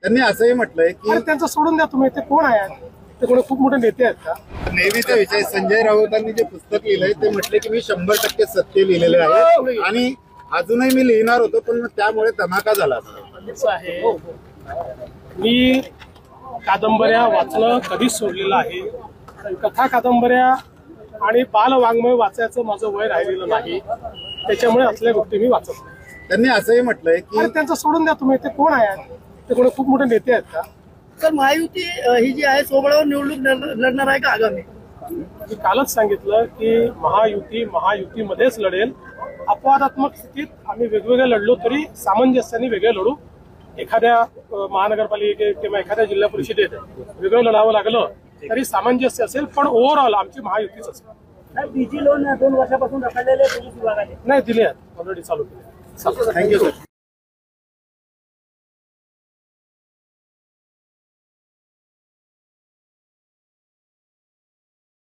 त्यांनी असंही म्हटलंय की त्यांचं सोडून द्या तुम्ही, ते कोण आहे? ते कोणी खूप मोठे नेते आहेत का? नेहमीचा विषय संजय राऊतांनी जे पुस्तक लिहिलंय ते म्हटले की मी 100% सत्य लिहिलेले आहे आणि अजूनही मी लिहिणार होतो पण त्यामुळे धमाका झाला असं आहे. मी कादंबऱ्या वाचणं कधीच सोडलेलं आहे. कथा कादंबऱ्या आणि बालवाङ्मय वाचायचं माझं वय राहिलेलं नाही, त्याच्यामुळे असल्या गोष्टी मी वाचत नाही. त्यांनी असंही म्हटलंय की त्यांचं सोडून द्या तुम्ही, ते कोण आहे? ते कोणी खूप मोठे नेते आहेत का? तर महायुती ही जी आहे सोबळावर निवडणूक लढणार आहे का आगामी? मी कालच सांगितलं की महायुतीमध्येच लढेल. अपवादात्मक स्थितीत आम्ही वेगवेगळे लढलो तरी सामंजस्याने वेगळे लढू. एखाद्या महानगरपालिकेत किंवा एखाद्या जिल्हा परिषदेत वेगळं लढावं लागलं तरी सामंजस्य असेल, पण ओव्हरऑल आमची महायुतीच असेल. डीजी लोन 2 वर्षापासून रखडलेले पोलीस विभागाने नाही दिले आहेत, ऑलरेडी चालू केले. Thank you sir.